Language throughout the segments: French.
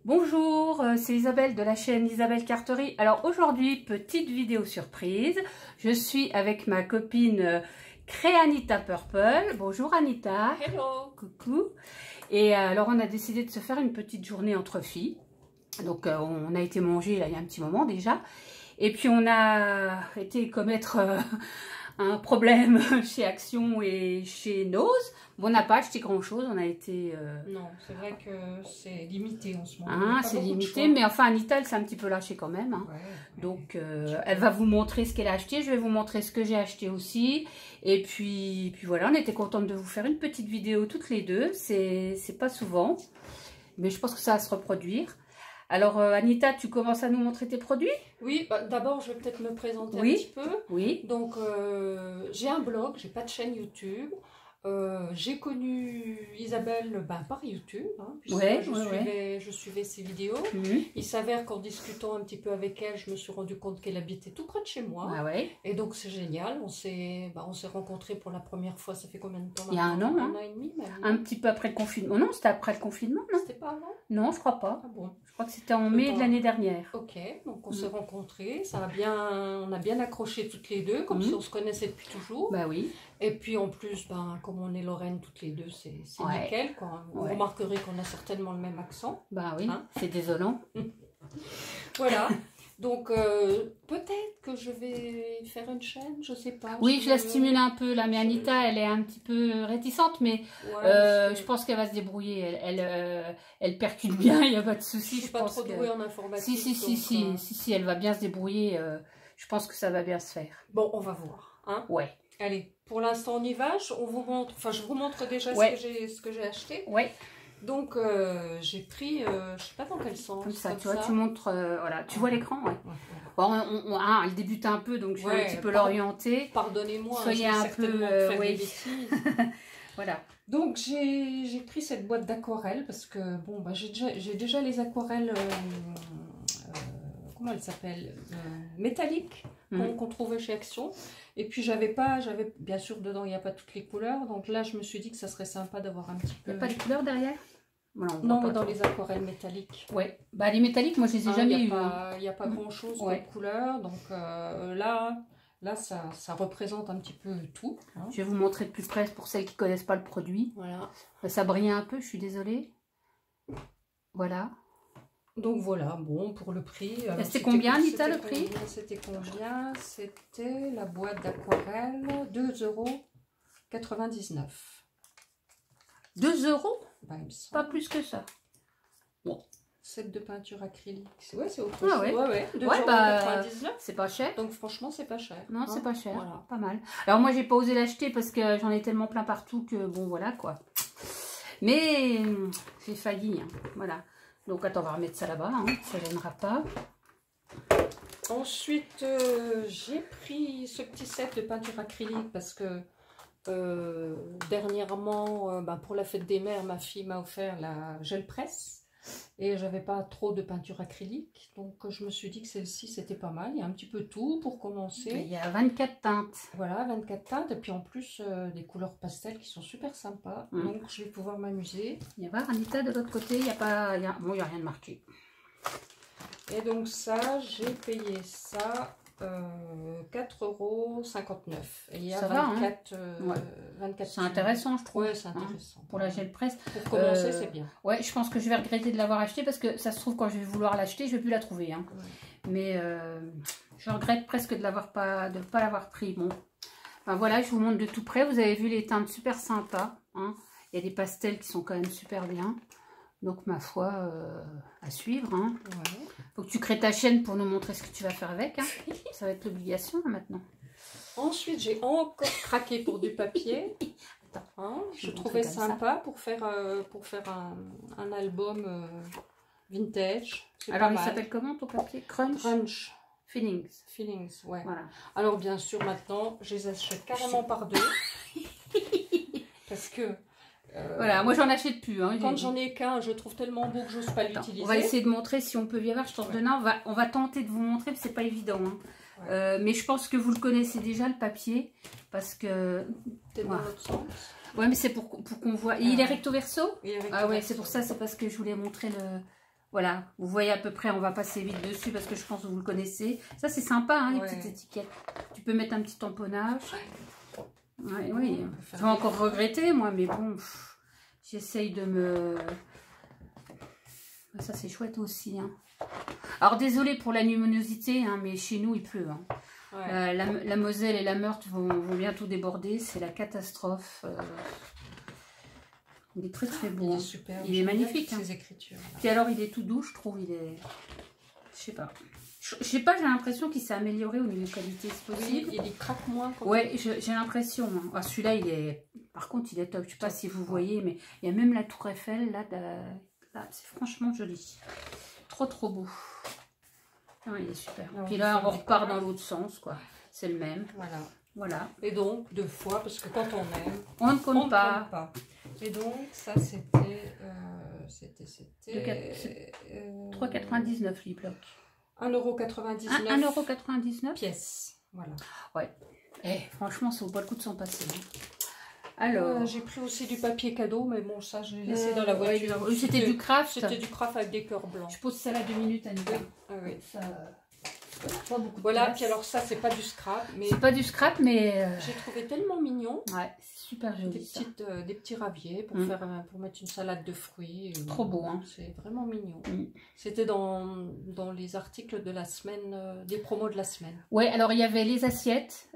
Bonjour, c'est Isabelle de la chaîne Isabelle Carterie. Alors aujourd'hui, petite vidéo surprise. Je suis avec ma copine Créanita Purple. Bonjour Anita. Hello. Coucou. Et alors on a décidé de se faire une petite journée entre filles. Donc on a été manger là il y a un petit moment déjà. Et puis on a été commettre un problème chez Action et chez Nose. Bon, on n'a pas acheté grand chose, on a été... Non, c'est vrai que c'est limité en ce moment. Hein, c'est limité, mais enfin Anita elle s'est un petit peu lâchée quand même. Hein. Ouais. Donc elle va vous montrer ce qu'elle a acheté, je vais vous montrer ce que j'ai acheté aussi. Et puis voilà, on était contente de vous faire une petite vidéo toutes les deux. C'est pas souvent, mais je pense que ça va se reproduire. Alors Anita, tu commences à nous montrer tes produits? Oui, bah, d'abord je vais peut-être me présenter un petit peu. Oui. Donc j'ai un blog, j'ai pas de chaîne YouTube. J'ai connu Isabelle par YouTube, hein, puisque je suivais ses vidéos. Il s'avère qu'en discutant un petit peu avec elle, je me suis rendu compte qu'elle habitait tout près de chez moi. Et donc c'est génial, on s'est rencontrés pour la première fois, ça fait combien de temps? Il y a un an, un an et demi même. Un petit peu après le confinement. Non, c'était après le confinement, non? C'était pas avant? Non, je crois pas. Ah bon. Je crois que c'était en mai de l'année dernière. Ok, donc on s'est rencontrés, on a bien accroché toutes les deux, comme si on se connaissait depuis toujours. Bah oui. Et puis en plus, comme on est Lorraine toutes les deux, c'est nickel, quoi. Vous remarquerez qu'on a certainement le même accent. Bah oui, hein, c'est désolant. Voilà. Donc peut-être que je vais faire une chaîne, je sais pas. Oui, je la stimule un peu là, mais Anita, elle est un petit peu réticente, mais je pense qu'elle va se débrouiller. Elle percute bien, il n'y a pas de souci. Je suis pas trop douée en informatique. Si, elle va bien se débrouiller. Je pense que ça va bien se faire. Bon, on va voir. Hein? Ouais. Allez, pour l'instant on y va. On vous montre. Enfin, je vous montre déjà ce que j'ai acheté. Ouais. Donc j'ai pris, je sais pas dans quel sens. Comme ça, tu vois, tu montres, voilà, tu vois l'écran, Bon, elle débute un peu, donc je vais un petit peu l'orienter. Pardonnez-moi, soyez un peu, des bêtises. Voilà. Donc j'ai pris cette boîte d'aquarelle parce que bon, j'ai déjà les aquarelles, comment elles s'appellent, métalliques qu'on trouvait chez Action. Et puis j'avais bien sûr dedans il n'y a pas toutes les couleurs, donc là je me suis dit que ça serait sympa d'avoir un petit peu. Il n'y a pas les couleurs derrière? Voilà, non, mais dans les aquarelles métalliques. Ouais, bah les métalliques, moi je les ai jamais eues. Il n'y a pas grand chose de couleur, donc là ça représente un petit peu tout. Hein. Je vais vous montrer de plus près pour celles qui ne connaissent pas le produit. Voilà. Ça brille un peu, je suis désolée. Voilà. Donc voilà, bon, pour le prix. C'était combien, Anita, le prix? C'était combien? C'était la boîte d'aquarelle, 2,99 €. 2 €? Bah, pas plus que ça. Bon. Set de peinture acrylique. Ouais, c'est autre chose. Ouais. 2,99 €. C'est pas cher. Donc franchement, c'est pas cher. Non, c'est pas cher. Voilà. Pas mal. Alors moi, j'ai pas osé l'acheter parce que j'en ai tellement plein partout que bon, voilà quoi. Mais j'ai failli. Hein. Voilà. Donc attends, on va remettre ça là-bas. Hein. Ça gênera pas. Ensuite, j'ai pris ce petit set de peinture acrylique parce que dernièrement, pour la fête des mères, ma fille m'a offert la gel presse et j'avais pas trop de peinture acrylique, donc je me suis dit que celle-ci c'était pas mal. Il y a un petit peu tout pour commencer. Il y a 24 teintes. Voilà, 24 teintes et puis en plus des couleurs pastel qui sont super sympas, donc je vais pouvoir m'amuser. Il y a Anita de l'autre côté, il n'y a pas, bon, il y a rien de marqué. Et donc ça, j'ai payé ça 4,59 €. Et il y a 24, 24. C'est intéressant, je trouve. Ouais, c'est intéressant. Pour la gel presse. Pour commencer, c'est bien. Ouais, je pense que je vais regretter de l'avoir acheté parce que ça se trouve, quand je vais vouloir l'acheter, je ne vais plus la trouver. Hein. Mais je regrette presque de ne pas l'avoir pris. Bon. Enfin, voilà, je vous montre de tout près. Vous avez vu les teintes super sympas. Hein. Il y a des pastels qui sont quand même super bien. Donc, ma foi, à suivre. Hein. Faut que tu crées ta chaîne pour nous montrer ce que tu vas faire avec. Hein. Ça va être l'obligation maintenant. Ensuite, j'ai encore craqué pour du papier. Hein, je trouvais sympa pour faire un album vintage. Alors, il s'appelle comment ton papier? Crunch. Feelings. Ouais. Voilà. Alors, bien sûr, maintenant, je les achète carrément par deux. Parce que... voilà, moi j'en achète plus. Hein, quand j'en ai qu'un, je trouve tellement beau que j'ose pas l'utiliser. On va essayer de montrer si on peut bien voir. Je tente de nain. On va tenter de vous montrer, c'est pas évident. Hein. Mais je pense que vous le connaissez déjà, le papier. Parce que. Peut-être dans l'autre sens. Ouais, mais c'est pour qu'on voit. Et il est recto verso? Il est recto ah ouais, verso. c'est pour ça, c'est parce que je voulais montrer le. Voilà, vous voyez à peu près, on va passer vite dessus parce que je pense que vous le connaissez. Ça, c'est sympa, hein, les petites étiquettes. Tu peux mettre un petit tamponnage. Ouais, oui, je vais encore regretter, moi, mais bon, j'essaye de me... Ça, c'est chouette aussi. Hein. Alors, désolé pour la luminosité, hein, mais chez nous, il pleut. Hein. Ouais. La Moselle et la Meurthe vont bientôt déborder. C'est la catastrophe. Il est très très beau. Il est super. Il est magnifique. Ses écritures. Puis alors, il est tout doux, je trouve. Il est... Je sais pas. Je sais pas, j'ai l'impression qu'il s'est amélioré au niveau de qualité, c'est possible. Oui, il craque moins. Ouais, j'ai l'impression. Hein. Ah, celui-là, il est... Par contre, il est top. Je sais pas si vous voyez, mais il y a même la tour Eiffel, là, c'est franchement joli. Trop, trop beau. Ah, il est super. Alors, puis là, on repart dans l'autre sens, quoi. C'est le même. Voilà. Voilà. Et donc, 2 fois, parce que quand on aime, on ne compte pas. Et donc, ça, c'était... 3,99 l'e-bloc. 1,99 €. 1,99 € pièce. Voilà. Ouais. Eh, franchement, ça vaut pas le coup de s'en passer. Hein. Alors, j'ai pris aussi du papier cadeau, mais bon, ça, j'ai laissé dans la voiture. Ouais, c'était du craft. C'était du craft avec des cœurs blancs. Je pose ça là 2 minutes à Anita. Oui. Ça, pas beaucoup. Voilà, puis alors ça, c'est pas du scrap. C'est pas du scrap, mais... J'ai trouvé tellement mignon. Ouais, c'est super joli. Des petits raviers pour, pour mettre une salade de fruits. Trop beau, hein. C'est vraiment mignon. C'était dans les articles de la semaine, des promos de la semaine. Ouais, alors il y avait les assiettes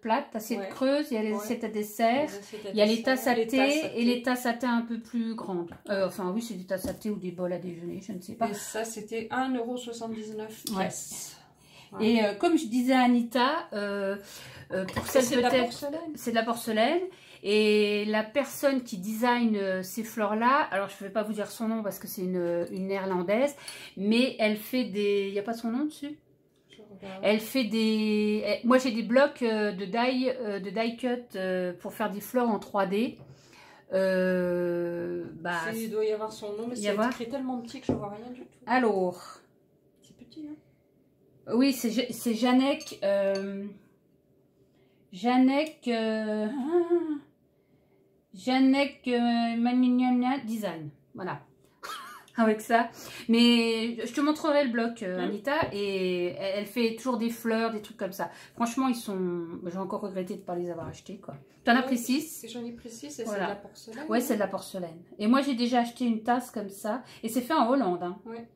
plates, assiettes creuses, il y a les assiettes à dessert, il y a les tasses à thé et les tasses à thé un peu plus grandes. Enfin oui, c'est des tasses à thé ou des bols à déjeuner, je ne sais pas. Et ça, c'était 1,79 € pièce. Ouais. Et comme je disais à Anita, pour celle c'est de la porcelaine. C'est de la porcelaine. Et la personne qui design ces fleurs-là, alors je ne vais pas vous dire son nom parce que c'est une néerlandaise, mais elle fait des... Il n'y a pas son nom dessus? Elle fait des... Moi j'ai des blocs de die cut pour faire des fleurs en 3D. Il doit y avoir son nom, mais c'est écrit tellement petit que je ne vois rien du tout. Alors... C'est petit, hein? Oui, c'est Janek... Janek Design, voilà, avec ça. Mais je te montrerai le bloc, Anita, et elle fait toujours des fleurs, des trucs comme ça. Franchement, ils sont... J'ai encore regretté de ne pas les avoir achetés, quoi. T'en as pris 6. J'en ai pris 6 et c'est de la porcelaine. Ouais, c'est de la porcelaine. Et moi, j'ai déjà acheté une tasse comme ça, et c'est fait en Hollande, hein. Ouais.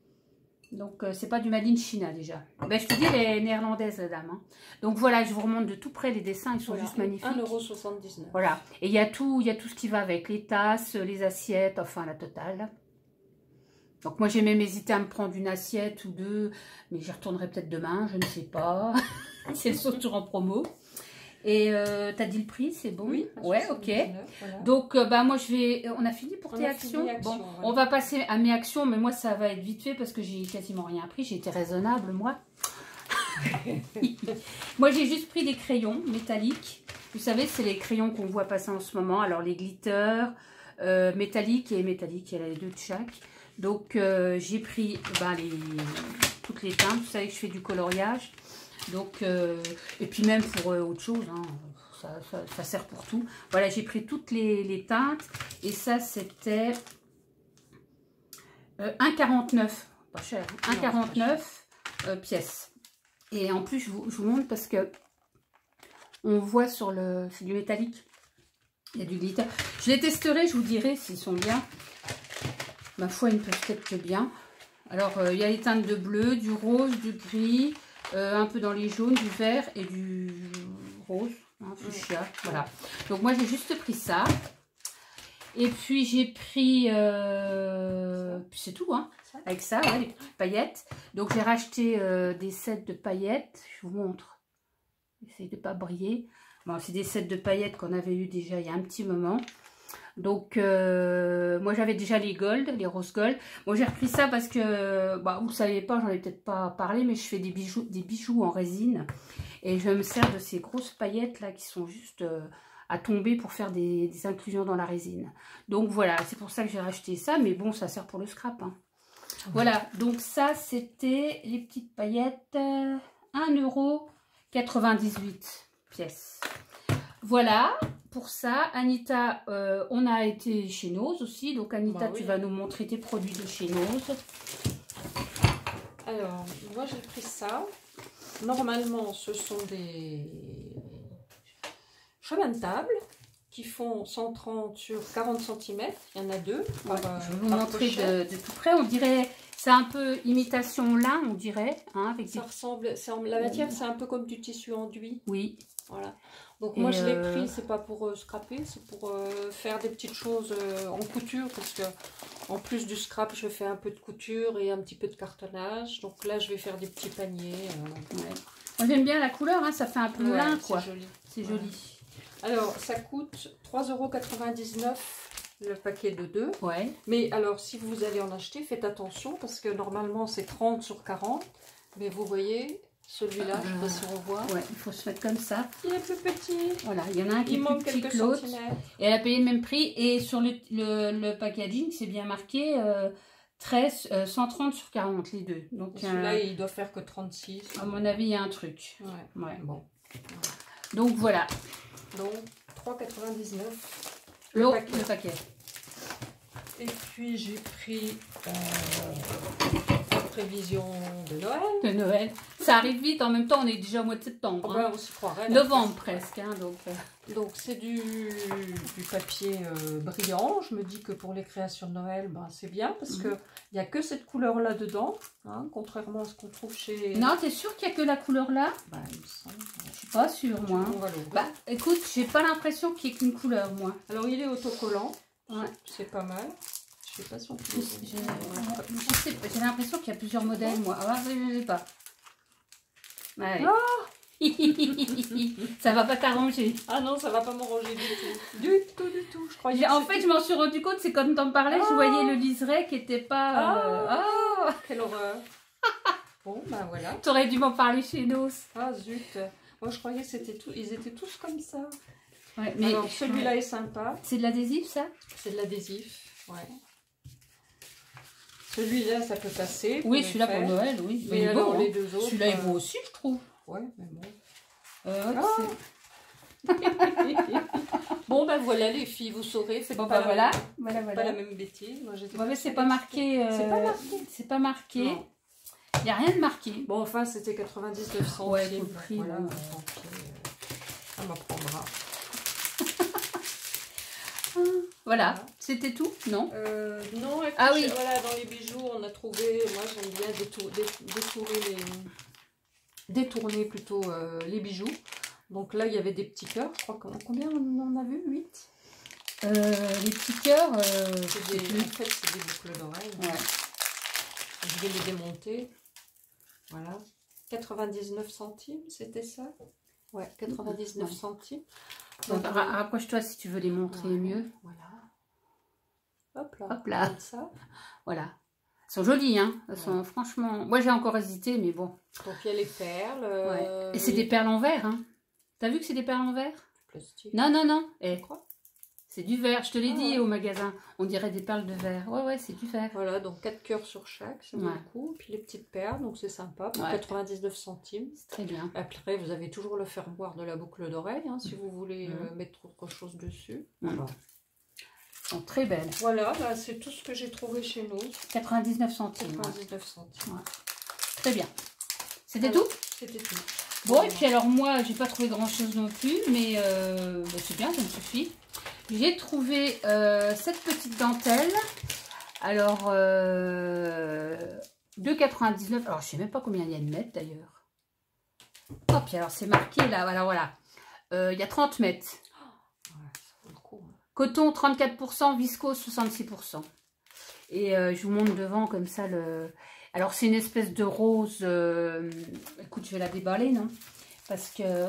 Donc, c'est pas du Made in China déjà. Ben, je te dis, elle est néerlandaise, la dame. Hein. Donc, voilà, je vous remonte de tout près les dessins. Ils sont juste magnifiques. 1,79 €. Voilà. Et il y a tout ce qui va avec. Les tasses, les assiettes, enfin, la totale. Donc, moi, j'ai même hésité à me prendre une assiette ou deux. Mais j'y retournerai peut-être demain, je ne sais pas. C'est le toujours en promo. Et t'as dit le prix, c'est bon? Oui. Ouais, ok. Voilà. Donc, moi, on a fini pour tes actions. Bon, on va passer à mes actions, mais moi, ça va être vite fait parce que j'ai quasiment rien pris. J'ai été raisonnable, moi. Moi, j'ai juste pris des crayons métalliques. Vous savez, c'est les crayons qu'on voit passer en ce moment. Alors, les glitters, métalliques et métalliques, il y en a les deux de chaque. Donc, j'ai pris toutes les teintes. Vous savez que je fais du coloriage. Donc, et puis même pour autre chose, hein, ça sert pour tout. Voilà, j'ai pris toutes les teintes. Et ça, c'était 1,49. Pas cher. 1,49 pièces. Et en plus, je vous montre parce que on voit sur le... C'est du métallique. Il y a du glitter. Je les testerai, je vous dirai s'ils sont bien. Ma foi, ils ne peuvent être que bien. Alors, il y a les teintes de bleu, du rose, du gris... un peu dans les jaunes, du vert et du rose, hein, fuchsia, voilà. Donc moi j'ai juste pris ça. Et puis j'ai pris, puis c'est tout, hein, avec ça, ouais, les petites paillettes. Donc j'ai racheté des sets de paillettes, je vous montre. Essayez de ne pas briller. Bon, c'est des sets de paillettes qu'on avait eu déjà il y a un petit moment. Donc, moi j'avais déjà les gold, les rose gold. Moi j'ai repris ça parce que, vous ne savez pas, j'en ai peut-être pas parlé, mais je fais des bijoux en résine. Et je me sers de ces grosses paillettes là qui sont juste à tomber pour faire des inclusions dans la résine. Donc voilà, c'est pour ça que j'ai racheté ça, mais bon, ça sert pour le scrap. Hein. Voilà, donc ça c'était les petites paillettes, 1,98 € pièce. Voilà. pour ça. Anita, on a été chez Nose aussi. Donc Anita, bah, oui. Tu vas nous montrer tes produits de chez Nose. Alors, moi j'ai pris ça. Normalement, ce sont des chemins de table qui font 130 sur 40 cm. Il y en a deux. Ouais, je vais vous montrer de tout près. On dirait, c'est un peu imitation lin, on dirait. Hein, avec ça ressemble, la matière, c'est un peu comme du tissu enduit. Oui. Voilà. Donc moi je l'ai pris, c'est pas pour scraper, c'est pour faire des petites choses en couture, parce que en plus du scrap, je fais un peu de couture et un petit peu de cartonnage. Donc là, je vais faire des petits paniers. Ouais. Moi j'aime bien la couleur, hein, ça fait un peu lin, quoi. C'est joli. C'est joli. Alors, ça coûte 3,99 € le paquet de 2. Ouais. Mais alors, si vous allez en acheter, faites attention, parce que normalement, c'est 30 sur 40. Mais vous voyez, celui-là, je ne sais pas si on voit. Ouais, il faut se mettre comme ça. Il est plus petit. Voilà, il y en a un qui est plus petit que l'autre. Et elle a payé le même prix. Et sur le packaging, c'est bien marqué 130 sur 40, les deux. Donc celui-là, il doit faire que 36. À mon avis, il y a un truc. Ouais. Bon. Donc voilà. Donc 3,99 le paquet. Et puis j'ai pris la prévision de Noël. De Noël. Ça arrive vite, en même temps on est déjà au mois de septembre. Hein. On s'y croirait. Novembre presque. Hein, donc c'est du papier brillant. Je me dis que pour les créations de Noël, ben, c'est bien parce que il n'y a que cette couleur là dedans, hein, contrairement à ce qu'on trouve chez... Non, t'es sûr qu'il n'y a que la couleur là? Bah, il me semble. Je suis pas sûre, moi. On va l'ouvrir. Bah, écoute, j'ai pas l'impression qu'il y ait qu'une couleur, moi. Alors, il est autocollant. Ouais. C'est pas mal. Je sais pas si on peut... J'ai l'impression qu'il y a plusieurs modèles, moi. Ah, je sais pas. Ouais. Oh ça va pas t'arranger. Ah non, ça va pas m'arranger du tout. Du tout. Je croyais en fait, je m'en suis rendu compte, c'est quand t'en parlais, je voyais le liseré qui était pas... Quelle horreur. Bon, ben voilà. T'aurais dû m'en parler chez nous. Ah zut. Moi, je croyais que c'était tout... Ils étaient tous comme ça. Ouais, mais alors, celui-là est sympa. C'est de l'adhésif, ça? C'est de l'adhésif, ouais. Celui-là, ça peut passer. Oui, celui-là pour Noël, oui. Mais alors, beau, les deux autres... Celui-là est beau aussi, je trouve. Ouais, mais bon. Bon, ben voilà, les filles, vous saurez. Faites bon, pas, voilà. pas la même bêtise. Moi, c'est pas marqué. C'est pas marqué. Il n'y a rien de marqué. Bon, enfin, c'était 99 centimes. Ouais, pour le prix. Voilà, ça m'apprendra. Voilà, c'était tout, non? Non, écoute, ah oui. Voilà, dans les bijoux, on a trouvé, moi j'aime bien détourner plutôt les bijoux. Donc là, il y avait des petits cœurs, je crois combien on en a vu? 8 les petits cœurs, en fait, c'est des boucles d'oreilles. Ouais. Je vais les démonter. Voilà. 99 centimes, c'était ça? Ouais, 99 centimes. Donc, rapproche-toi si tu veux les montrer mieux. Voilà. Hop là. Hop là. Comme ça. Voilà. Elles sont jolies, hein. Elles sont franchement... Moi, j'ai encore hésité, mais bon. Donc, il y a les perles. Et c'est des perles en verre, hein. T'as vu que c'est des perles en verre? Plastique. Non, non, non. Quoi? C'est du verre, je te l'ai dit au magasin. On dirait des perles de verre. Ouais, c'est du verre. Voilà, donc 4 cœurs sur chaque, c'est beaucoup. Puis les petites perles, donc c'est sympa, pour 99 centimes. C'est très bien. Après, vous avez toujours le fermoir de la boucle d'oreille, hein, si vous voulez mettre autre chose dessus. Voilà. Elles sont très belles. Voilà, bah, c'est tout ce que j'ai trouvé chez nous. 99 centimes. 99 centimes. Ouais. Très bien. C'était tout? C'était tout. Bon, et puis alors moi, j'ai pas trouvé grand chose non plus, mais c'est bien, ça me suffit. J'ai trouvé cette petite dentelle. Alors, 2,99. Alors, je sais même pas combien il y a de mètres d'ailleurs. Oh, puis alors, c'est marqué là. Alors, voilà. Il y a 30 mètres. Coton 34%, viscose 66%. Et je vous montre devant comme ça le... Alors, c'est une espèce de rose. Écoute, je vais la déballer, non? Parce que...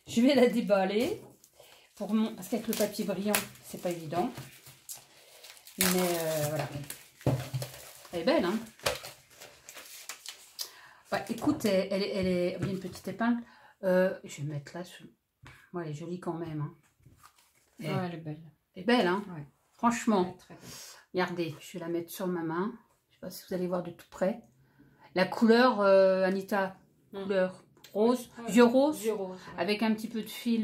Je vais la déballer parce qu'avec le papier brillant, c'est pas évident. Mais voilà. Elle est belle, hein? Ouais, écoute, elle est... Il y a une petite épingle. Je vais mettre là. Ouais, elle est jolie quand même. Hein. Elle est belle. Elle est belle, hein? Ouais. Franchement. Très belle. Regardez, je vais la mettre sur ma main. Je sais pas si vous allez voir de tout près. La couleur, Anita, couleur. rose, Ouais. vieux rose, Vieux rose, ouais. avec un petit peu de fil.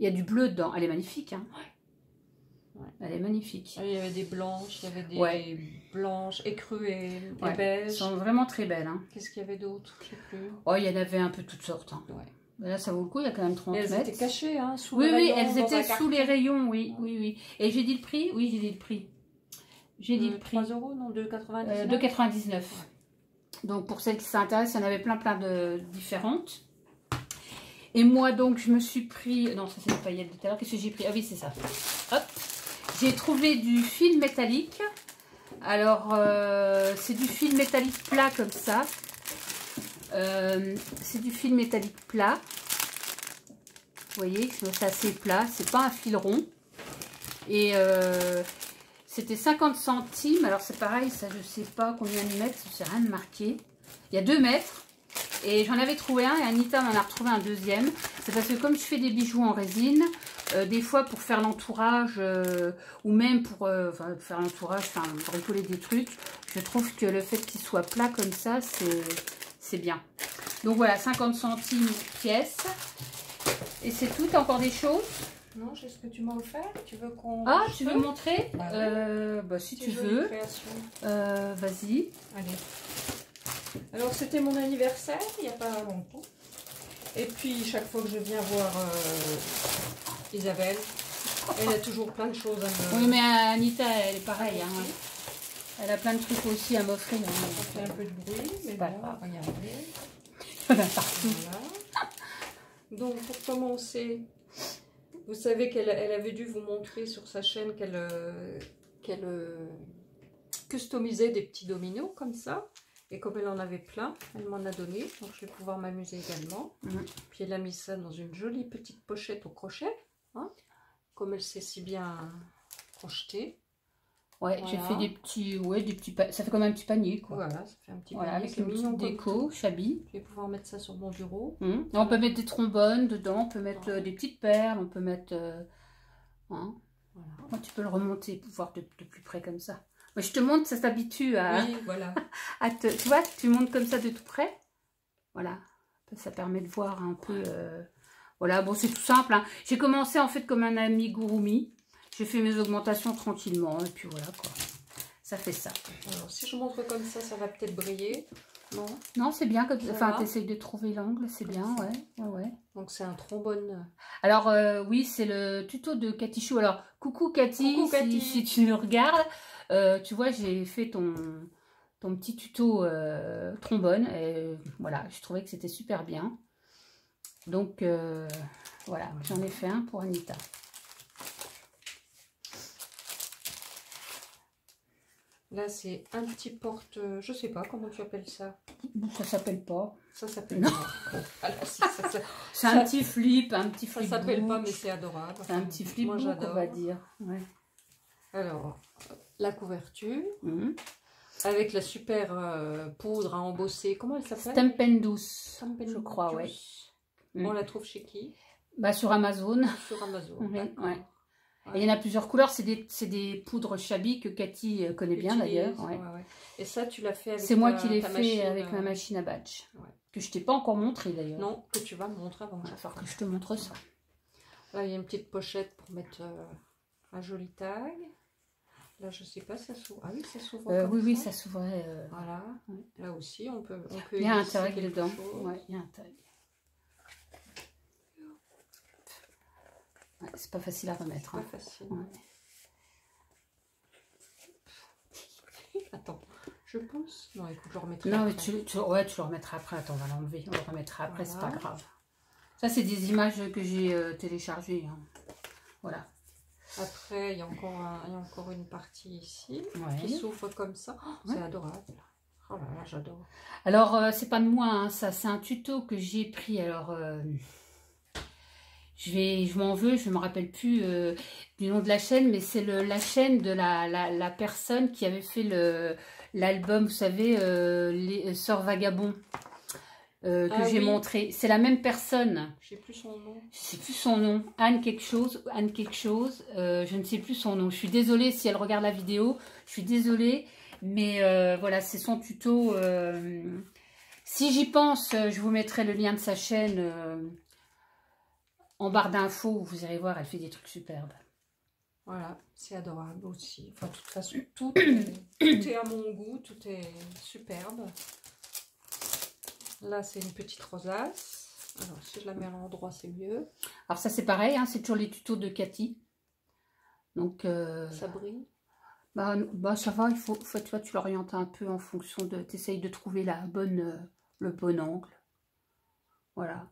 Il y a du bleu dedans. Elle est magnifique. Hein. Ouais. Elle est magnifique. Il y avait des blanches, il y avait des blanches écrues et Elles beiges. sont vraiment très belles. Hein. Qu'est-ce qu'il y avait d'autre? Je sais plus. Oh, il y en avait un peu toutes sortes. Hein. Ouais. Mais là, ça vaut le coup. Il y a quand même 30 Et elles mètres. étaient cachées, hein, sous Oui, les oui, rayons, elles dans étaient un sous carton. les rayons. Oui, oui, oui. Et j'ai dit le prix? Oui, j'ai dit le prix. J'ai dit le prix. 3 €, non, 2,99 €. 2,99 €. Donc, pour celles qui s'intéressent, il y en avait plein de différentes. Et moi, donc, je me suis pris... Non, ça, c'est les paillettes de tout à l'heure. Qu'est-ce que j'ai pris? Ah oui, c'est ça. Hop. J'ai trouvé du fil métallique. Alors, c'est du fil métallique plat comme ça. C'est du fil métallique plat. Vous voyez, c'est assez plat. C'est pas un fil rond. Et c'était 50 centimes. Alors, c'est pareil, ça, je sais pas combien de mètres. Je sais rien de marqué. Il y a 2 mètres. Et j'en avais trouvé un et Anita m'en a retrouvé un deuxième. C'est parce que comme je fais des bijoux en résine, des fois pour faire l'entourage ou même pour faire l'entourage, bricoler des trucs, je trouve que le fait qu'il soit plat comme ça, c'est bien. Donc voilà, 50 centimes pièce. Et c'est tout, t'as encore des choses? Non, j'ai ce que tu m'as offert. Tu veux qu'on... Ah, tu veux montrer? Bah, Si tu veux. Vas-y. Allez. Alors, c'était mon anniversaire, il n'y a pas longtemps. Et puis, chaque fois que je viens voir Isabelle, elle a toujours plein de choses à me... Oui, mais Anita, elle est pareille. Hein. Elle a plein de trucs aussi à m'offrir. Hein. Ça fait un peu de bruit, mais pas bon, grave. regardez. Il y en a partout. Voilà. Donc, pour commencer, vous savez qu'elle avait dû vous montrer sur sa chaîne qu'elle customisait des petits dominos comme ça. Et comme elle en avait plein, elle m'en a donné. Donc, je vais pouvoir m'amuser également. Puis, elle a mis ça dans une jolie petite pochette au crochet. Hein, comme elle sait si bien crocheter. Ouais, voilà. J'ai fait des petits... ça fait comme un petit panier, quoi. Voilà, ça fait un petit panier. Avec une petite déco, shabby. Je vais pouvoir mettre ça sur mon bureau. On peut mettre des trombones dedans, on peut mettre des petites perles, on peut mettre... Hein. Voilà. Tu peux le remonter pour voir de plus près comme ça. Mais je te montre, ça s'habitue à... Oui, voilà. Tu vois, tu montes comme ça de tout près. Voilà. Ça permet de voir un peu... Voilà, bon, c'est tout simple. Hein. J'ai commencé en fait comme un amigurumi. J'ai fait mes augmentations tranquillement. Et puis voilà, quoi. Ça fait ça. Alors, si je montre comme ça va peut-être briller. Non, non, c'est bien. Enfin, tu essayes de trouver l'angle. C'est bien, ouais. Donc, c'est un trombone. Alors, oui, c'est le tuto de Cathy Chou. Alors, coucou Cathy, coucou, Cathy. Si tu nous regardes. Tu vois, j'ai fait ton petit tuto trombone. Et voilà, je trouvais que c'était super bien. Donc, voilà, j'en ai fait un pour Anita. Là, c'est un petit porte... Je sais pas, comment tu appelles ça? Ça s'appelle pas. Ça s'appelle pas. Alors, si, c'est un petit flip, un petit flip. Ça s'appelle pas, mais c'est adorable. C'est un petit flip, moi j'adore, on va dire. Ouais. Alors, la couverture, avec la super poudre à embosser. Comment elle s'appelle? Stampendous, je crois, ouais. On la trouve chez qui? Bah, sur Amazon. Sur Amazon, ouais. Et il y en a plusieurs couleurs, c'est des poudres shabby que Cathy connaît bien d'ailleurs. Ouais. Et ça, tu l'as fait avec c'est moi qui l'ai fait avec ma machine à batch. Que je t'ai pas encore montré d'ailleurs. Non, que tu vas me montrer avant. Il va falloir que je te montre ça. Là, il y a une petite pochette pour mettre un joli tag. Là, je sais pas, ça s'ouvre. Ah oui, ça s'ouvre. Oui, ça s'ouvrait. Voilà. Là aussi, on peut il y a un tag dedans. Ouais, il y a un tag. C'est pas facile à remettre. C'est pas facile. Attends, je pense. Non, écoute, je le remettrai après. Mais tu le remettras après. Attends, on va l'enlever. On le remettra après, c'est pas grave. Ça, c'est des images que j'ai téléchargées. Hein. Voilà. Après, il y a encore une partie ici qui s'ouvre comme ça. Oh, c'est adorable. Oh là là, j'adore. Alors, c'est pas de moi, hein, ça. C'est un tuto que j'ai pris. Alors... je m'en veux, je ne me rappelle plus du nom de la chaîne, mais c'est la chaîne de la personne qui avait fait l'album, vous savez, les Sœurs Vagabonds, que j'ai montré. C'est la même personne. Je sais plus son nom. Je sais plus son nom. Anne quelque chose. Je ne sais plus son nom. Je suis désolée si elle regarde la vidéo. Je suis désolée, mais voilà, c'est son tuto. Si j'y pense, je vous mettrai le lien de sa chaîne en barre d'infos. Vous irez voir, elle fait des trucs superbes. Voilà, c'est adorable aussi. Enfin, de toute façon, tout est à mon goût, tout est superbe. Là, c'est une petite rosace. Alors, si je la mets à l'endroit, c'est mieux. Alors ça, c'est pareil, hein, c'est toujours les tutos de Cathy. Donc, ça brille. Bah, ça va, tu vois, tu l'orientes un peu en fonction de... Tu essayes de trouver le bon angle. Voilà.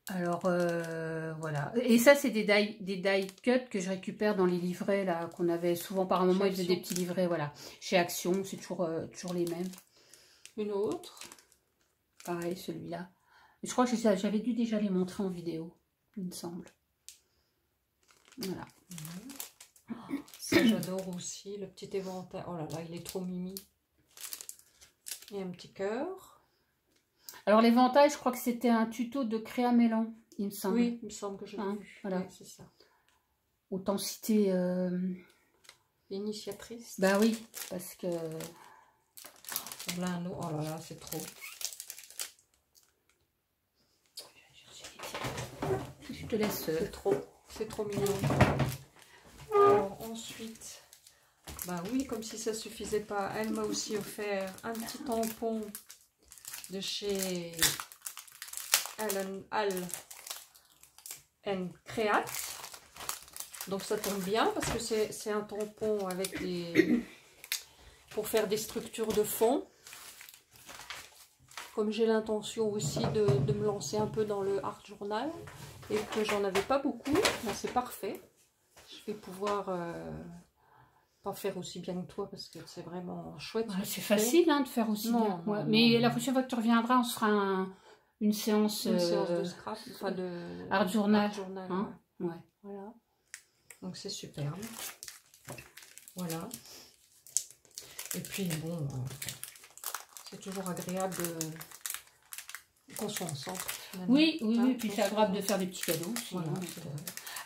Alors, voilà. Et ça, c'est des die cut que je récupère dans les livrets, là, qu'on avait souvent par un moment. Ils faisaient des petits livrets, voilà. Chez Action, c'est toujours les mêmes. Une autre. Pareil, celui-là. Je crois que j'avais dû déjà les montrer en vidéo, il me semble. Voilà. Ça, j'adore aussi, le petit éventail. Oh là là, il est trop mimi. Et un petit cœur. Alors, l'éventail, je crois que c'était un tuto de Créa Mélan, il me semble. Oui, il me semble que j'ai vu. Voilà, oui, c'est ça. Autant citer... L'initiatrice. Bah oui, parce que... Là, un autre. Oh là là, c'est trop. Je te laisse... C'est trop mignon. Alors, ensuite, bah oui, comme si ça suffisait pas, elle m'a aussi offert un petit tampon de chez All & Create. Donc ça tombe bien parce que c'est un tampon avec pour faire des structures de fond. Comme j'ai l'intention aussi de me lancer un peu dans le art journal et que j'en avais pas beaucoup, ben c'est parfait. Je vais pouvoir pas faire aussi bien que toi parce que c'est vraiment chouette. C'est facile hein, de faire aussi bien. Ouais. Mais la prochaine fois que tu reviendras, on se fera une séance de scrap, enfin de art journal. Art journal hein ouais. Voilà. Donc c'est superbe. Voilà. Et puis bon, c'est toujours agréable qu'on soit ensemble. Oui, puis c'est agréable de faire des petits cadeaux aussi. Voilà,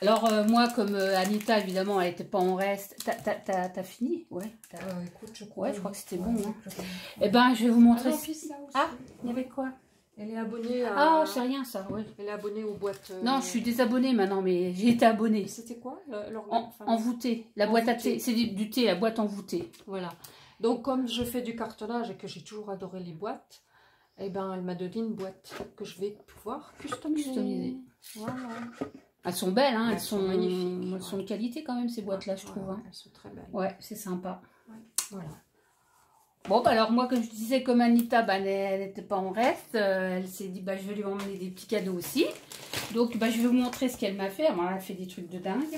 alors moi, comme Anita, évidemment, elle n'était pas en reste. T'as fini? Ouais. Écoute, je crois que c'était bon. Hein. Eh ben, je vais vous montrer. Il y avait quoi? Elle est abonnée à... Ah, c'est rien ça, oui. Elle est abonnée aux boîtes... Non, je suis désabonnée maintenant, mais j'ai été abonnée. C'était quoi envoûtée. La boîte à thé, c'est du thé, la boîte envoûtée. Voilà. Donc, comme je fais du cartonnage et que j'ai toujours adoré les boîtes, eh ben, elle m'a donné une boîte que je vais pouvoir customiser. Voilà. Elles sont belles, hein, elles sont magnifiques. Elles sont de qualité quand même, ces boîtes-là, je trouve. Hein. Elles sont très belles. Ouais, c'est sympa. Ouais. Voilà. Bon, bah alors moi, comme je disais, comme Anita, bah, elle n'était pas en reste, elle s'est dit, bah, je vais lui emmener des petits cadeaux aussi. Donc, bah, je vais vous montrer ce qu'elle m'a fait. Alors, elle a fait des trucs de dingue.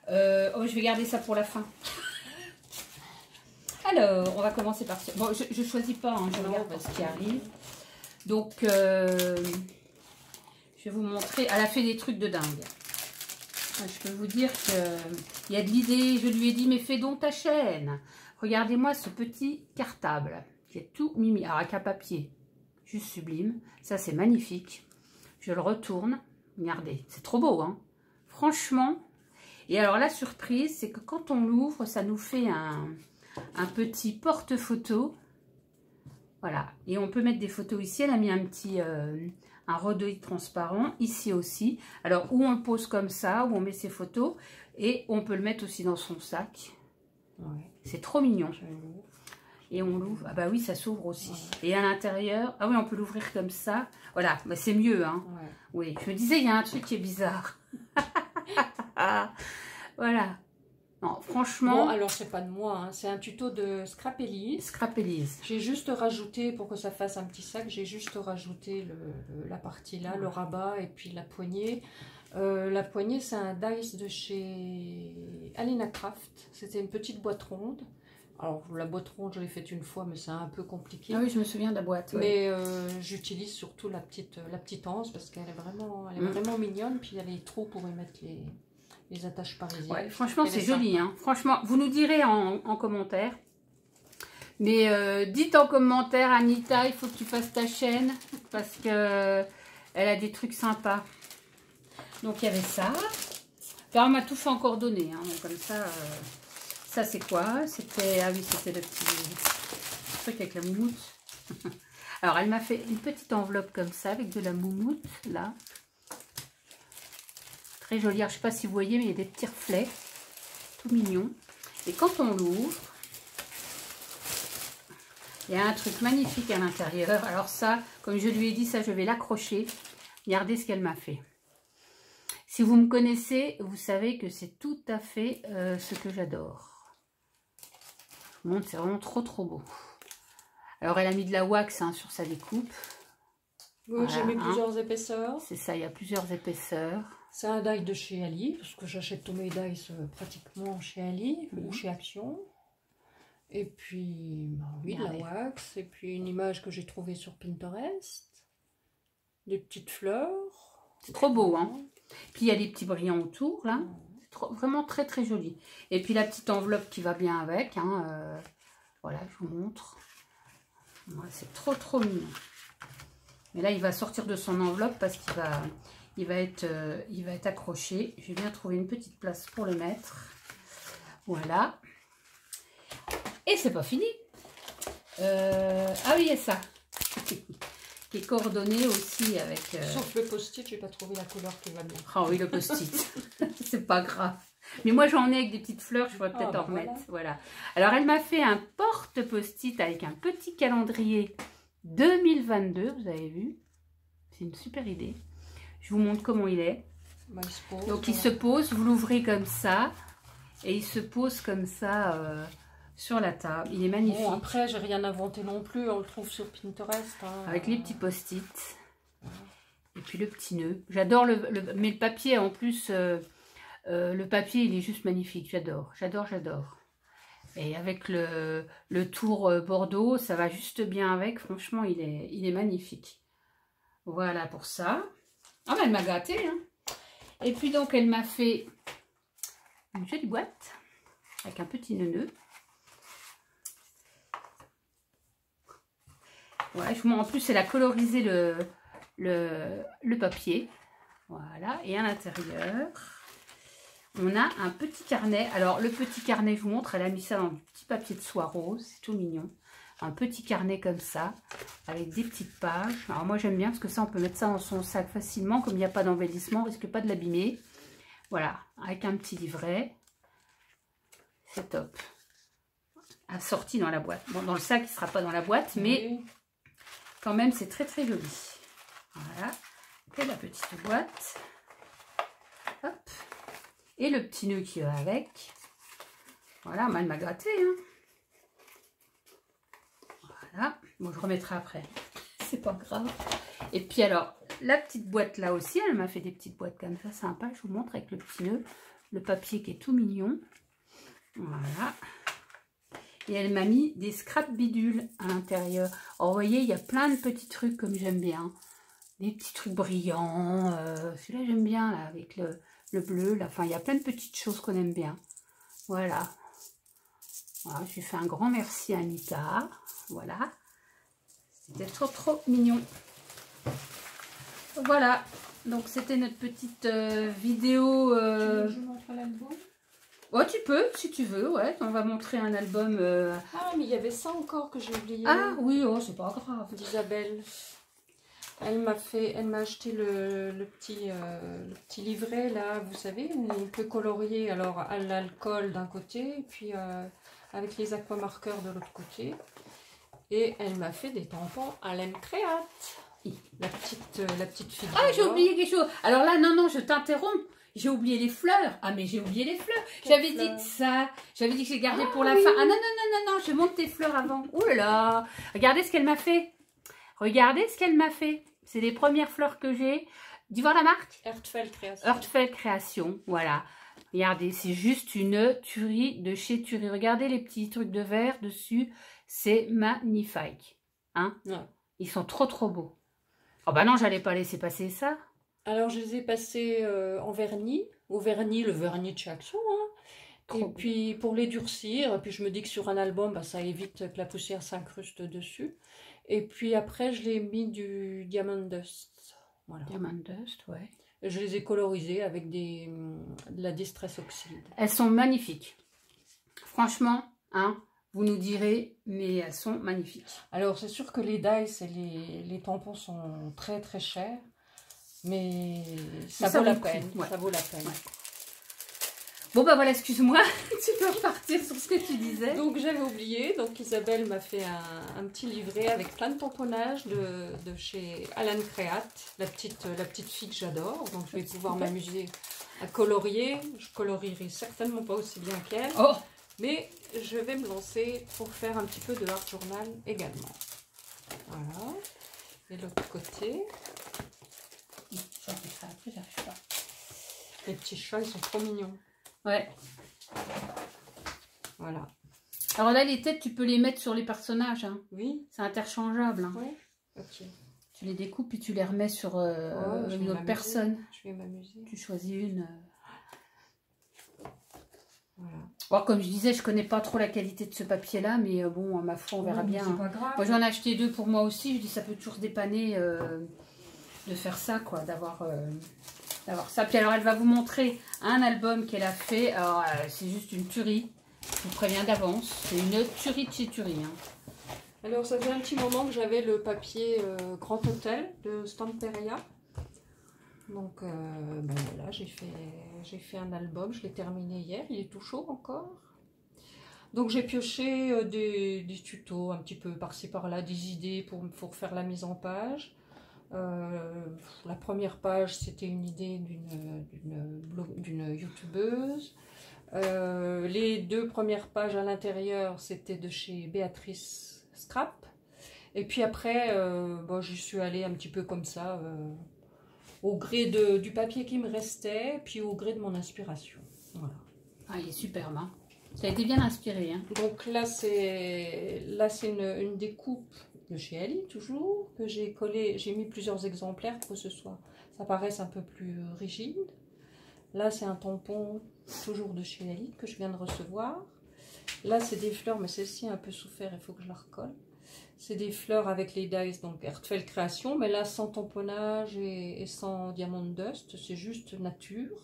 Je vais garder ça pour la fin. Alors, on va commencer par... Bon, je choisis pas, hein, je regarde ce qui arrive. Donc, je vais vous montrer. Elle a fait des trucs de dingue. Je peux vous dire qu'il y a de l'idée. Je lui ai dit, mais fais donc ta chaîne. Regardez-moi ce petit cartable qui est tout mimi. Alors, avec un papier juste sublime. Ça, c'est magnifique. Je le retourne. Regardez, c'est trop beau, hein. Franchement. Et alors, la surprise, c'est que quand on l'ouvre, ça nous fait un petit porte-photo. Voilà. Et on peut mettre des photos ici. Elle a mis un petit... un redoil transparent ici aussi. Alors, où on le pose comme ça, où on met ses photos. Et on peut le mettre aussi dans son sac. Ouais. C'est trop mignon. Et on l'ouvre. Ah bah oui, ça s'ouvre aussi. Ouais. Et à l'intérieur, ah oui, on peut l'ouvrir comme ça. Voilà, bah c'est mieux, hein. Ouais. Oui, je me disais, il y a un truc qui est bizarre. Voilà. Non, franchement... Bon, alors, c'est pas de moi, hein. C'est un tuto de Scrapelise. Scrapelise. J'ai juste rajouté, pour que ça fasse un petit sac, j'ai juste rajouté la partie là, le rabat et puis la poignée. La poignée, c'est un dice de chez Alina Craft. C'était une petite boîte ronde. Alors, la boîte ronde, je l'ai faite une fois, mais c'est un peu compliqué. Ah oui, je me souviens de la boîte. Ouais. Mais j'utilise surtout la petite anse parce qu'elle est vraiment mignonne. Puis il y a les trous pour y mettre les attaches parisiennes. Ouais, franchement, c'est joli. Hein. Franchement, vous nous direz en commentaire. Mais dites en commentaire, Anita, il faut que tu fasses ta chaîne parce que elle a des trucs sympas. Donc, il y avait ça. Alors, on m'a tout fait en coordonnées. Hein, donc, comme ça, ça c'est quoi? C'était, ah oui, c'était le petit truc avec la moumoute. Alors, elle m'a fait une petite enveloppe comme ça, avec de la moumoute, là. Très jolie. Alors, je ne sais pas si vous voyez, mais il y a des petits reflets. Tout mignon. Et quand on l'ouvre, il y a un truc magnifique à l'intérieur. Alors ça, comme je lui ai dit, ça, je vais l'accrocher. Regardez ce qu'elle m'a fait. Si vous me connaissez, vous savez que c'est tout à fait ce que j'adore. Je vous montre, c'est vraiment trop beau. Alors, elle a mis de la wax hein, sur sa découpe. Oui, voilà, j'ai mis plusieurs épaisseurs. C'est ça, il y a plusieurs épaisseurs. C'est un die de chez Ali, parce que j'achète tous mes dies pratiquement chez Ali ou chez Action. Et puis, bah, oui, de la wax. Et puis, une image que j'ai trouvée sur Pinterest. Des petites fleurs. C'est trop beau, hein. Puis, il y a des petits brillants autour, là. C'est vraiment très joli. Et puis, la petite enveloppe qui va bien avec. Hein, voilà, je vous montre. Ouais, c'est trop mignon. Mais là, il va sortir de son enveloppe parce qu'il va être accroché. J'ai bien trouvé une petite place pour le mettre. Voilà. Et c'est pas fini. Ah oui, il y a ça. Qui est coordonné aussi avec... Sauf le post-it, j'ai pas trouvé la couleur qui va bien. Ah oui, le post-it. C'est pas grave. Mais moi, j'en ai avec des petites fleurs, je pourrais peut-être en remettre. Voilà. Alors, elle m'a fait un porte-post-it avec un petit calendrier 2022, vous avez vu. C'est une super idée. Je vous montre comment il est. Bah, il se pose, donc, il se pose, vous l'ouvrez comme ça. Et il se pose comme ça sur la table. Il est magnifique. Bon, après, j'ai rien inventé non plus. On le trouve sur Pinterest. Hein. Avec les petits post-it. Et puis le petit nœud. J'adore mais le papier en plus... le papier, il est juste magnifique. J'adore. Et avec le tour Bordeaux, ça va juste bien avec. Franchement, il est magnifique. Voilà pour ça. Ah, ben, elle m'a gâtée. Hein. Et puis donc, elle m'a fait une jolie boîte avec un petit nœud. Voilà, en plus, elle a colorisé le papier. Voilà. Et à l'intérieur... on a un petit carnet. Alors, le petit carnet, je vous montre, elle a mis ça dans du petit papier de soie rose. C'est tout mignon. Un petit carnet comme ça, avec des petites pages. Alors, moi, j'aime bien parce que ça, on peut mettre ça dans son sac facilement. Comme il n'y a pas d'embellissement, on risque pas de l'abîmer. Voilà, avec un petit livret. C'est top. Assorti dans la boîte. Bon, dans le sac, il ne sera pas dans la boîte, mais quand même, c'est très joli. Voilà. Et la petite boîte. Hop. Et le petit nœud qui va avec. Voilà, elle m'a gâté. Hein. Voilà. Bon, je remettrai après. C'est pas grave. Et puis alors, la petite boîte là aussi, elle m'a fait des petites boîtes comme ça, sympa. Je vous montre avec le petit nœud. Le papier qui est tout mignon. Voilà. Et elle m'a mis des scrap bidules à l'intérieur. Alors, vous voyez, il y a plein de petits trucs comme j'aime bien. Des petits trucs brillants. Celui-là, j'aime bien, là, avec le bleu, là. Enfin, il y a plein de petites choses qu'on aime bien. Voilà. Voilà, je lui fais un grand merci à Anita. Voilà. C'était trop mignon. Voilà. Donc, c'était notre petite vidéo. Je montre l'album. Oh, tu peux, si tu veux, ouais. On va montrer un album. Ah, mais il y avait ça encore que j'ai oublié. Ah, oui, oh, c'est pas grave. D'Isabelle. Elle m'a acheté le petit livret, là, vous savez, où on peut colorier alors à l'alcool d'un côté, et puis avec les aquamarqueurs de l'autre côté. Et elle m'a fait des tampons à l'aime créate. La petite fille. Ah, j'ai oublié quelque chose. Alors là, non, je t'interromps. J'ai oublié les fleurs. Ah, mais j'ai oublié les fleurs. J'avais dit ça. J'avais dit que j'ai gardé pour la fin. Ah, non, je monte tes fleurs avant. Ouh là là. Regardez ce qu'elle m'a fait. Regardez ce qu'elle m'a fait. C'est les premières fleurs que j'ai. Tu vois la marque? Heartfelt Création. Heartfelt Création, voilà. Regardez, c'est juste une tuerie de chez Tuerie. Regardez les petits trucs de verre dessus. C'est magnifique. Hein? Ouais. Ils sont trop beaux. Oh bah non, j'allais pas laisser passer ça. Alors, je les ai passés en vernis. Le vernis de chez Action. Hein. Et puis, pour les durcir. Et puis, je me dis que sur un album, bah, ça évite que la poussière s'incruste dessus. Et puis après, je l'ai mis du Diamond Dust. Voilà. Diamond Dust, ouais. Et je les ai colorisés avec de la Distress Oxide. Elles sont magnifiques. Franchement, hein, Vous nous direz, mais elles sont magnifiques. Alors, c'est sûr que les dies et les tampons sont très très chers. Mais ça vaut la peine. Ouais. Ça vaut la peine. Ouais. Bon, bah voilà, excuse-moi. Tu peux repartir sur ce que tu disais. Donc, j'avais oublié. Donc, Isabelle m'a fait un petit livret avec plein de tamponnages de chez Alan Create. La petite fille que j'adore. Donc, je vais pouvoir m'amuser à colorier. Je colorierai certainement pas aussi bien qu'elle. Oh. Mais je vais me lancer pour faire un petit peu de art journal également. Voilà. Et l'autre côté. Après, j'arrive pas. Les petits chats, ils sont trop mignons. Ouais. Voilà. Alors là, les têtes, tu peux les mettre sur les personnages. Hein. Oui. C'est interchangeable. Hein. Oui. Ok. Tu les découpes et tu les remets sur une autre personne. Je vais m'amuser. Tu choisis une. Voilà. Bon, comme je disais, je connais pas trop la qualité de ce papier-là, mais bon, à ma foi, on verra bien. C'est pas grave. Moi, j'en ai acheté 2 pour moi aussi. Je dis, ça peut toujours se dépanner de faire ça, quoi, d'avoir ça. Puis alors, elle va vous montrer un album qu'elle a fait. Alors, c'est juste une tuerie. Je vous préviens d'avance. C'est une tuerie de chez tuerie. Hein. Alors, ça fait un petit moment que j'avais le papier Grand Hôtel de Stamperia. Donc, ben voilà, j'ai fait un album, je l'ai terminé hier, il est tout chaud encore. Donc, j'ai pioché des tutos un petit peu par-ci par-là, des idées pour faire la mise en page. La première page, c'était une idée d'une youtubeuse. Les 2 premières pages à l'intérieur, c'était de chez Béatrice Scrap. Et puis après, bon, j'y suis allée un petit peu comme ça, au gré du papier qui me restait, puis au gré de mon inspiration. Voilà. Ah, il est superbe, hein. Ça a été bien inspiré. Hein. Donc là, c'est une découpe de chez Ali, toujours, que j'ai collé. J'ai mis plusieurs exemplaires pour que ça paraisse un peu plus rigide. Là, c'est un tampon, toujours de chez Ali, que je viens de recevoir. Là, c'est des fleurs, mais celle-ci a un peu souffert, il faut que je la recolle. C'est des fleurs avec les dies, donc Heartfelt Création, mais là sans tamponnage et sans diamant dust, c'est juste nature.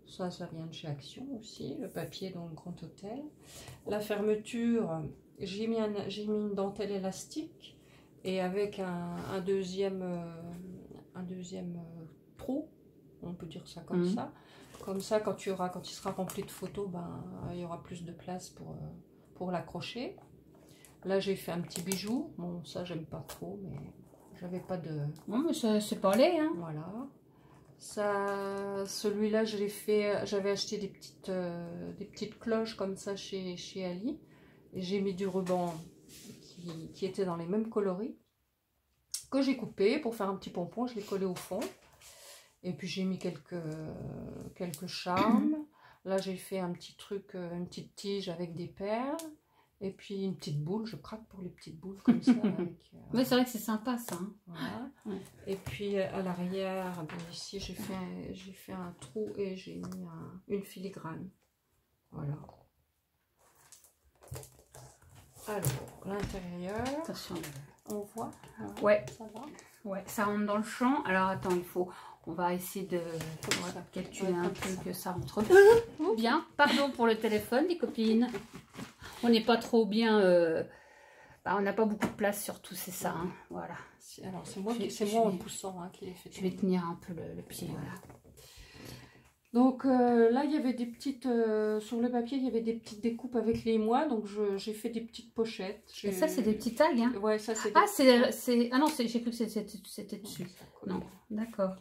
Ça vient de chez Action aussi, le papier dans le Grand Hôtel. La fermeture, j'ai mis une dentelle élastique et avec un deuxième trou, on peut dire ça comme ça. Comme ça, quand il sera rempli de photos, ben, il y aura plus de place pour l'accrocher. Là, j'ai fait un petit bijou. Bon, ça, j'aime pas trop, mais j'avais pas de... Non, mais c'est pas laid, hein. Voilà. Ça, celui-là, je l'ai fait... J'avais acheté des petites cloches comme ça chez Ali. Et j'ai mis du ruban qui était dans les mêmes coloris. Que j'ai coupé pour faire un petit pompon. Je l'ai collé au fond. Et puis, j'ai mis quelques charmes. Là, j'ai fait un petit truc, une petite tige avec des perles. Et puis une petite boule, je craque pour les petites boules comme ça. Oui, c'est vrai que c'est sympa ça. Hein. Voilà. Ouais. Et puis à l'arrière, ici j'ai fait un trou et j'ai mis une filigrane. Voilà. Alors, l'intérieur. Attention. On voit. Ouais. Ça va. Ouais, ça rentre dans le champ. Alors attends, on va essayer de calculer un peu que ça rentre bien. Pardon pour le téléphone, les copines. On n'est pas trop bien. On n'a pas beaucoup de place surtout, c'est ça. Hein, voilà. Alors c'est moi en poussant qui l'ai fait. Je vais tenir un peu le pied. Voilà. Donc là, il y avait des petites... sur le papier, il y avait des petites découpes avec les mois. Donc j'ai fait des petites pochettes. Et ça, c'est des petits tags. Hein. Ouais, ça c'est... Ah, ah non, j'ai cru que c'était dessus. Non, d'accord.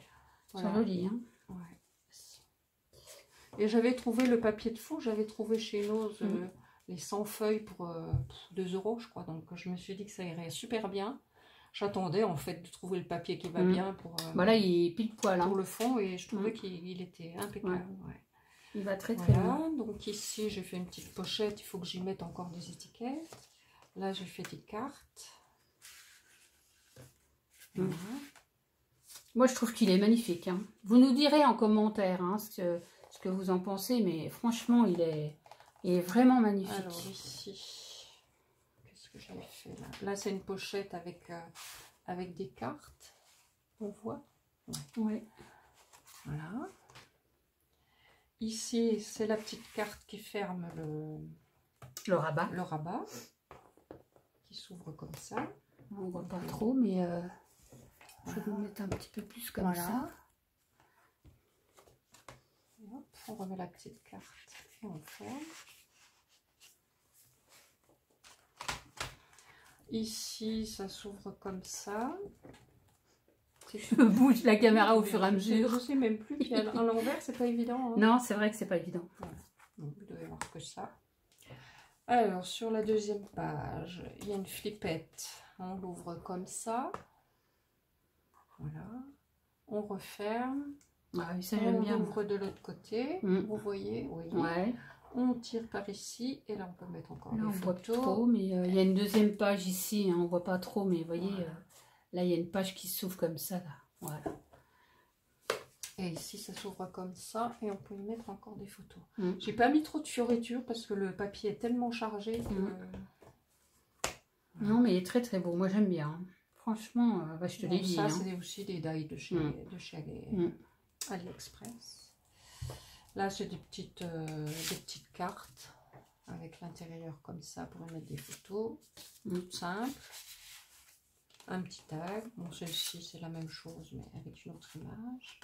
Voilà. C'est joli. Hein. Ouais. Et j'avais trouvé le papier de fond. J'avais trouvé chez Nose les 100 feuilles pour 2 €, je crois. Donc je me suis dit que ça irait super bien. J'attendais en fait de trouver le papier qui va bien pour, voilà, il est pile poil, pour le fond et je trouvais qu'il était impeccable. Ouais. Il va très très bien. Donc ici j'ai fait une petite pochette, il faut que j'y mette encore des étiquettes. Là j'ai fait des cartes. Voilà. Moi je trouve qu'il est magnifique. Hein. Vous nous direz en commentaire hein, ce que vous en pensez, mais franchement il est vraiment magnifique. Alors ici... que j'avais fait là. Là c'est une pochette avec des cartes. On voit. Ouais. Voilà. Ici c'est la petite carte qui ferme Le rabat. Le rabat. Qui s'ouvre comme ça. On voit pas trop, mais je vais vous mettre un petit peu plus comme ça. Et hop, on remet la petite carte et on ferme. Ici, ça s'ouvre comme ça. Je bouge la caméra au fur et à mesure. Je ne sais même plus. Puis à l'envers, c'est pas évident. Hein. Non, c'est vrai que c'est pas évident. Voilà. Donc, vous devez voir que ça. Alors, sur la deuxième page, il y a une flippette. On l'ouvre comme ça. Voilà. On referme. Ah oui, ça j'aime bien. On ouvre de l'autre côté. Vous voyez, oui. Ouais. On tire par ici. Et là, on peut mettre encore là, des on photos. voit trop, mais il y a une deuxième page ici. Hein, on voit pas trop, mais vous voyez, là, il y a une page qui s'ouvre comme ça. Là. Voilà. Et ici, ça s'ouvre comme ça. Et on peut y mettre encore des photos. J'ai pas mis trop de fioritures parce que le papier est tellement chargé que... Non, mais il est très très beau. Moi, j'aime bien. Hein. Franchement, bah, je te l'ai dit. Ça, hein. c'est aussi des die de chez, AliExpress. Là, c'est des petites cartes avec l'intérieur comme ça pour y mettre des photos. Tout simple. Un petit tag. Bon, celle-ci, c'est la même chose, mais avec une autre image.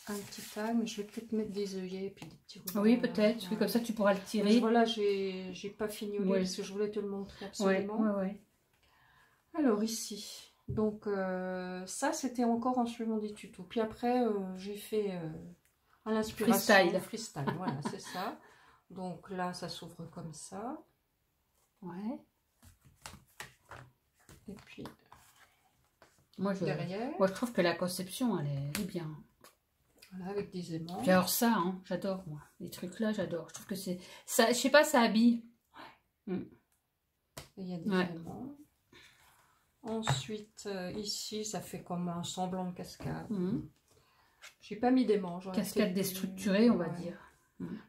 Un petit tag, mais je vais peut-être mettre des œillets et puis des petits rubans. Oui, peut-être. Comme ça, tu pourras le tirer. Voilà, j'ai pas fignolé parce que je voulais te le montrer absolument. Ouais. Alors, ici. Donc, ça, c'était encore en suivant des tutos. Puis après, j'ai fait à l'inspiration. Freestyle, voilà, c'est ça. Donc là, ça s'ouvre comme ça. Ouais. Et puis, derrière. Moi, je trouve que la conception, elle est bien. Voilà, avec des aimants. Puis alors ça, hein, j'adore, moi. Les trucs là, j'adore. Je trouve que c'est... ça, je sais pas, ça habille. Et il y a des aimants. Ensuite, ici, ça fait comme un semblant de cascade. J'ai pas mis d'aimants. Cascade déstructurée, on va dire.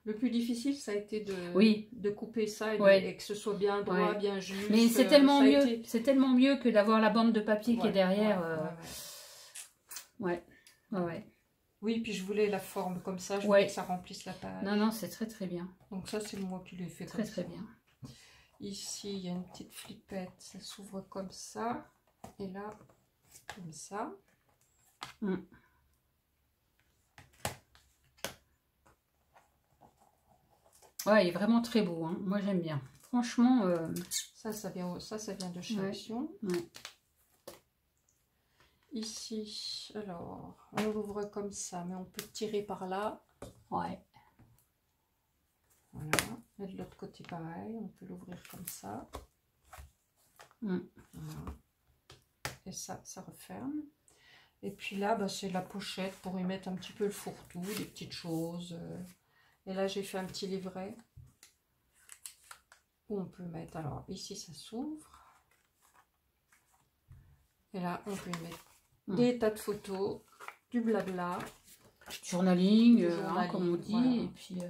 Le plus difficile, ça a été de couper ça et que ce soit bien droit, bien juste. Mais c'est tellement mieux. C'est tellement mieux que d'avoir la bande de papier qui est derrière. Ouais. Oui, puis je voulais la forme comme ça. Je voulais que ça remplisse la page. Non, c'est très très bien. Donc ça, c'est moi qui l'ai fait comme ça. Très bien. Ici, il y a une petite flippette. Ça s'ouvre comme ça. Et là, comme ça. Ouais, il est vraiment très beau. Hein. Moi, j'aime bien. Franchement... Ça vient de chez Action. Ici, alors, on l'ouvre comme ça, mais on peut tirer par là. Ouais. Voilà. Et de l'autre côté, pareil, on peut l'ouvrir comme ça. Voilà. Et ça referme. Et puis là, bah, c'est la pochette pour y mettre un petit peu le fourre-tout, des petites choses. Et là, j'ai fait un petit livret où on peut mettre. Alors, ici, ça s'ouvre. Et là, on peut y mettre des tas de photos, du blabla. Du journaling, comme on dit. Voilà. Et puis,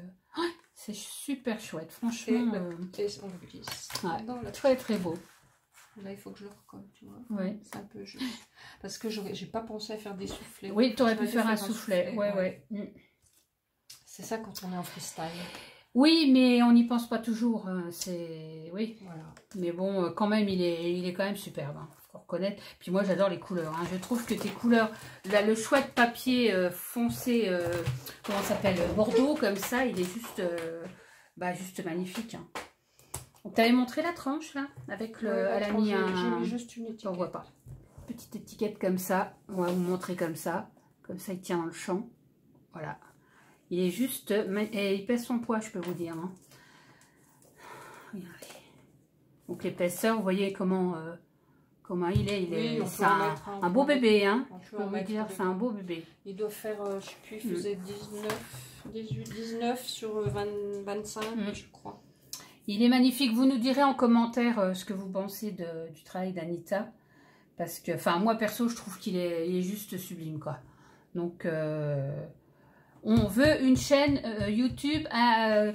c'est super chouette, franchement. Et on le glisse. Très, très beau. Là, il faut que je le recolle, tu vois. Ouais. C'est un peu juste. Parce que j'ai pas pensé à faire des soufflets. Oui, tu aurais pu faire un soufflet. Ouais. C'est ça quand on est en freestyle. Oui, mais on n'y pense pas toujours. Hein. Oui. Voilà. Mais bon, quand même, il est quand même superbe. Hein. Faut reconnaître. Puis moi, j'adore les couleurs. Hein. Je trouve que tes couleurs, là, le chouette papier foncé, comment ça s'appelle, bordeaux, comme ça, il est juste, juste magnifique. Hein. On t'avait montré la tranche, là, avec le... elle a mis J'ai mis juste une étiquette. On voit pas. Petite étiquette comme ça. On va vous montrer comme ça. Comme ça, il tient dans le champ. Voilà. Il est juste... Et il pèse son poids, je peux vous dire. Hein. Regardez. Donc l'épaisseur, vous voyez comment il est. C'est un beau bébé. Hein. Je peux vous dire, c'est un beau bébé. Il doit faire, je ne sais plus, il faisait 19 sur 25, je crois. Il est magnifique. Vous nous direz en commentaire ce que vous pensez du travail d'Anita. Parce que, enfin, moi perso, je trouve qu'il est juste sublime, quoi. Donc... on veut une chaîne YouTube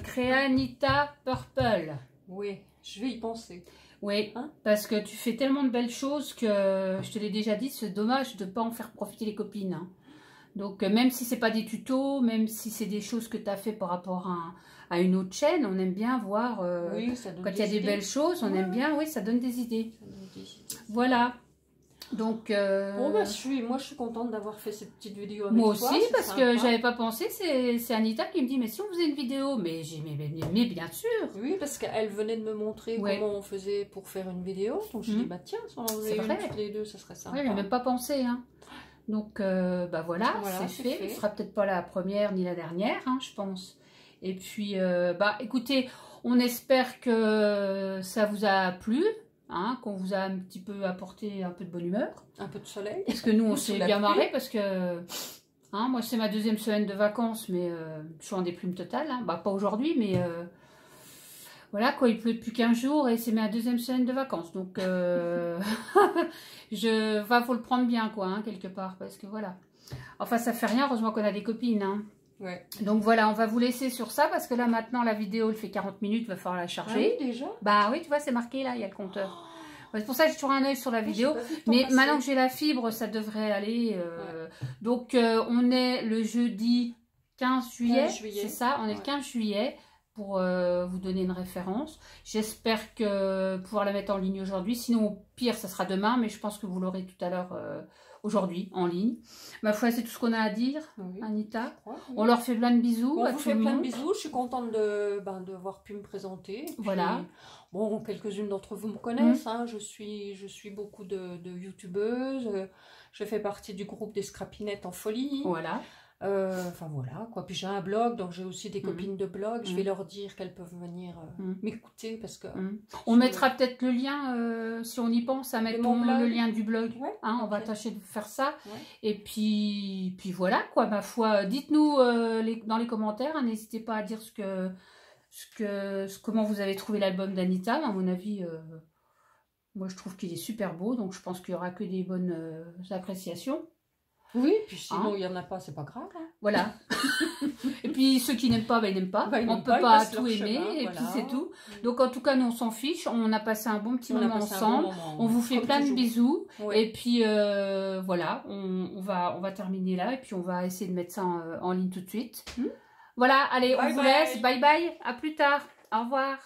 Créanita Purple. Oui, je vais y penser. Oui, parce que tu fais tellement de belles choses que, je te l'ai déjà dit, c'est dommage de ne pas en faire profiter les copines. Hein. Donc, même si ce n'est pas des tutos, même si c'est des choses que tu as fait par rapport à une autre chaîne, on aime bien voir quand il y a des belles choses, on aime bien, oui, ça donne des idées. Voilà. Donc, bon, bah, moi je suis contente d'avoir fait cette petite vidéo avec moi toi. aussi, parce que j'avais pas pensé, c'est Anita qui me dit, mais si on faisait une vidéo, mais j'ai mais bien sûr. Oui, parce qu'elle venait de me montrer comment on faisait pour faire une vidéo, donc je dis, bah tiens, si on en faisait une toutes les deux, ça serait sympa. Oui, j'ai même pas pensé, hein. Donc, bah voilà, c'est fait. Ce sera peut-être pas la première ni la dernière, hein, je pense. Et puis, bah écoutez, on espère que ça vous a plu. Hein, qu'on vous a un petit peu apporté un peu de bonne humeur. Un peu de soleil. Parce que nous, on s'est bien marré parce que hein, moi, c'est ma 2e semaine de vacances, mais je suis en déprime totale. Hein. Bah, pas aujourd'hui, mais voilà, quoi, il pleut depuis 15 jours et c'est ma 2e semaine de vacances. Donc, faut le prendre bien, quoi, hein, quelque part, parce que voilà. Enfin, ça fait rien, heureusement qu'on a des copines, hein. Ouais. Donc voilà, on va vous laisser sur ça parce que là maintenant la vidéo elle fait 40 minutes, il va falloir la charger. Ah oui, déjà? Bah oui, tu vois, c'est marqué là, il y a le compteur. C'est pour ça que j'ai toujours un œil sur la vidéo. Mais maintenant que j'ai la fibre, ça devrait aller. Donc on est le jeudi 15 juillet. C'est ça, on est le 15 juillet pour vous donner une référence. J'espère que pouvoir la mettre en ligne aujourd'hui. Sinon, au pire, ça sera demain, mais je pense que vous l'aurez tout à l'heure aujourd'hui en ligne. Ma foi, c'est tout ce qu'on a à dire, Anita. On leur fait plein de bisous. On vous fait plein de bisous. Je suis contente d'avoir pu me présenter. Voilà. Bon, quelques-unes d'entre vous me connaissent. Hein. Je suis beaucoup de youtubeuses. Je fais partie du groupe des Scrapinettes en folie. Voilà. Enfin voilà quoi. Puis j'ai un blog, donc j'ai aussi des copines de blog. Je vais leur dire qu'elles peuvent venir m'écouter parce que on mettra peut-être le lien si on y pense à mettre le lien du blog. Hein, on va tâcher de faire ça. Et puis voilà quoi, ma foi. Dites-nous dans les commentaires. Hein, n'hésitez pas à dire comment vous avez trouvé l'album d'Anita. À mon avis, moi je trouve qu'il est super beau, donc je pense qu'il y aura que des bonnes appréciations. Oui, puis sinon il n'y en a pas, c'est pas grave. Hein. Voilà. Et puis ceux qui n'aiment pas, ils n'aiment pas. On ne peut pas tout aimer, et puis c'est tout. Donc en tout cas, nous on s'en fiche. On a passé un bon petit moment ensemble. On vous fait plein de bisous. Et puis voilà, on va terminer là. Et puis on va essayer de mettre ça en ligne tout de suite. Voilà, allez, on vous laisse. Bye bye. À plus tard. Au revoir.